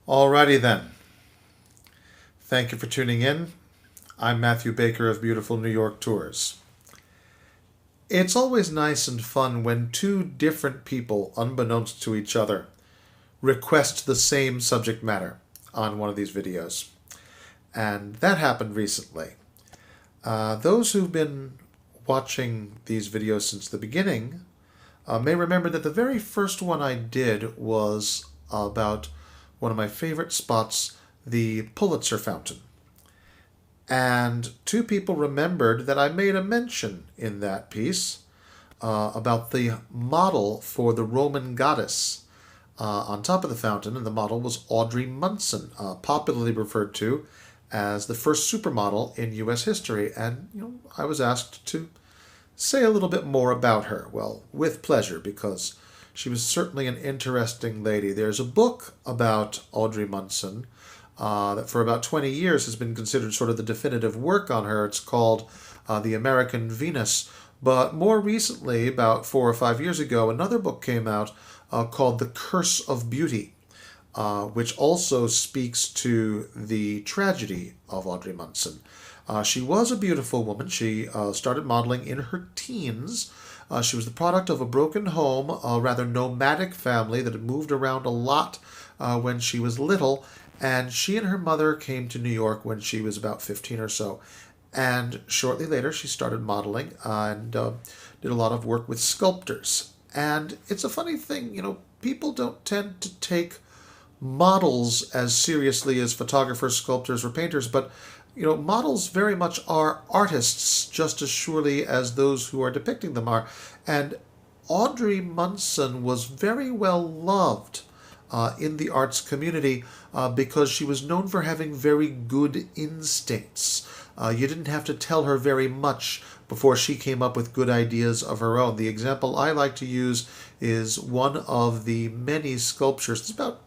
Alrighty then. Thank you for tuning in. I'm Matthew Baker of Beautiful New York Tours. It's always nice and fun when two different people, unbeknownst to each other, request the same subject matter on one of these videos. And that happened recently. Those who've been watching these videos since the beginning may remember that the very first one I did was about one of my favorite spots, the Pulitzer Fountain. And two people remembered that I made a mention in that piece about the model for the Roman goddess on top of the fountain, and the model was Audrey Munson, popularly referred to as the first supermodel in U.S. history. And I was asked to say a little bit more about her. Well, with pleasure, because she was certainly an interesting lady. There's a book about Audrey Munson that for about 20 years has been considered sort of the definitive work on her. It's called The American Venus. But more recently, about 4 or 5 years ago, another book came out called The Curse of Beauty, which also speaks to the tragedy of Audrey Munson. She was a beautiful woman. She started modeling in her teens. She was the product of a broken home, a rather nomadic family that had moved around a lot when she was little. And she and her mother came to New York when she was about 15 or so. And shortly later, she started modeling and did a lot of work with sculptors. And it's a funny thing, people don't tend to take models as seriously as photographers, sculptors, or painters, but models very much are artists just as surely as those who are depicting them are. And Audrey Munson was very well loved in the arts community because she was known for having very good instincts. You didn't have to tell her very much before she came up with good ideas of her own. The example I like to use is one of the many sculptures. It's about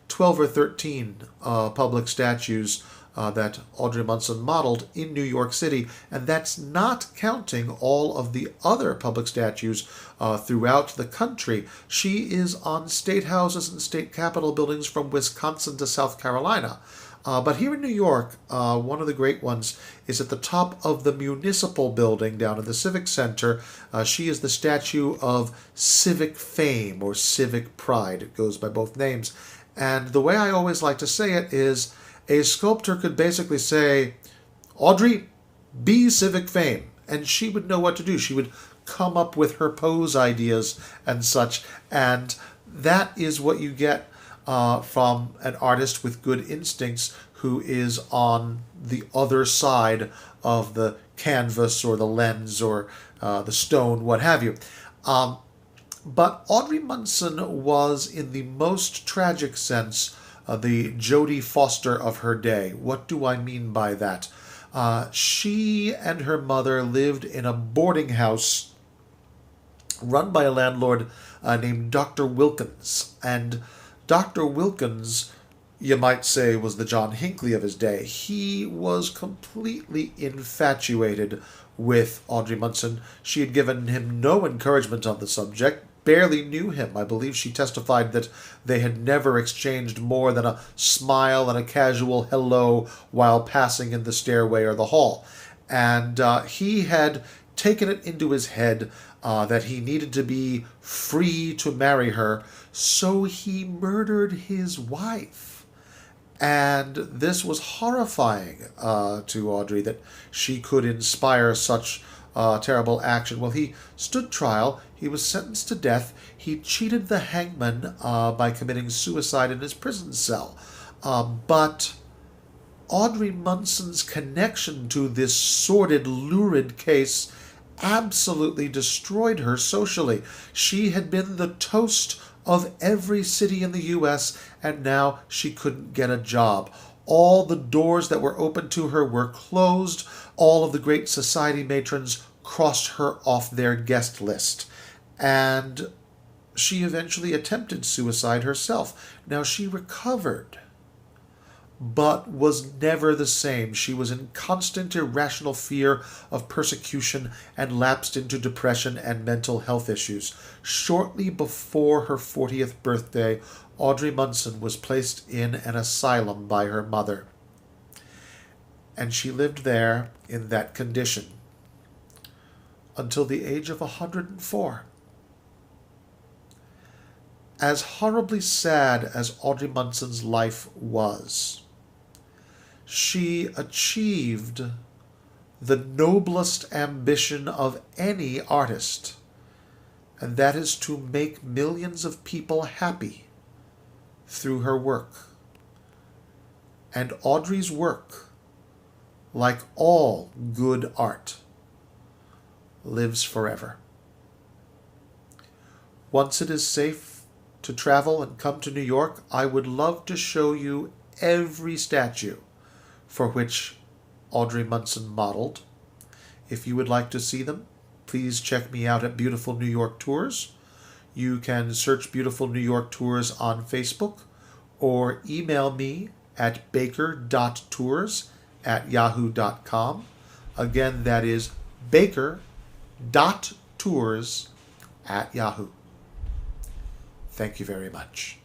12 or 13 public statues that Audrey Munson modeled in New York City, and that's not counting all of the other public statues throughout the country. She is on state houses and state capitol buildings from Wisconsin to South Carolina. But here in New York, one of the great ones is at the top of the municipal building down in the Civic Center. She is the statue of civic fame or civic pride. It goes by both names. And the way I always like to say it is, a sculptor could basically say, Audrey, be civic fame. And she would know what to do. She would come up with her pose ideas and such. And that is what you get from an artist with good instincts who is on the other side of the canvas or the lens or the stone, what have you. But Audrey Munson was, in the most tragic sense, the Jodie Foster of her day. What do I mean by that? She and her mother lived in a boarding house run by a landlord named Dr. Wilkins. And Dr. Wilkins, you might say, was the John Hinckley of his day. He was completely infatuated with Audrey Munson. She had given him no encouragement on the subject, barely knew him. I believe she testified that they had never exchanged more than a smile and a casual hello while passing in the stairway or the hall. And he had taken it into his head that he needed to be free to marry her, so he murdered his wife. And this was horrifying to Audrey, that she could inspire such terrible action. Well, he stood trial. He was sentenced to death. He cheated the hangman by committing suicide in his prison cell. But Audrey Munson's connection to this sordid, lurid case absolutely destroyed her socially. She had been the toast of every city in the U.S., and now she couldn't get a job. All the doors that were open to her were closed. All of the great society matrons crossed her off their guest list. And she eventually attempted suicide herself. Now, she recovered. but was never the same. She was in constant irrational fear of persecution and lapsed into depression and mental health issues. Shortly before her 40th birthday, Audrey Munson was placed in an asylum by her mother. And she lived there in that condition until the age of 104. As horribly sad as Audrey Munson's life was, she achieved the noblest ambition of any artist, and that is to make millions of people happy through her work. And Audrey's work, like all good art, lives forever. Once it is safe to travel and come to New York, I would love to show you every statue for which Audrey Munson modeled. If you would like to see them, please check me out at Beautiful New York Tours. You can search Beautiful New York Tours on Facebook or email me at baker.tours@yahoo.com. Again, that is baker.tours@yahoo. Thank you very much.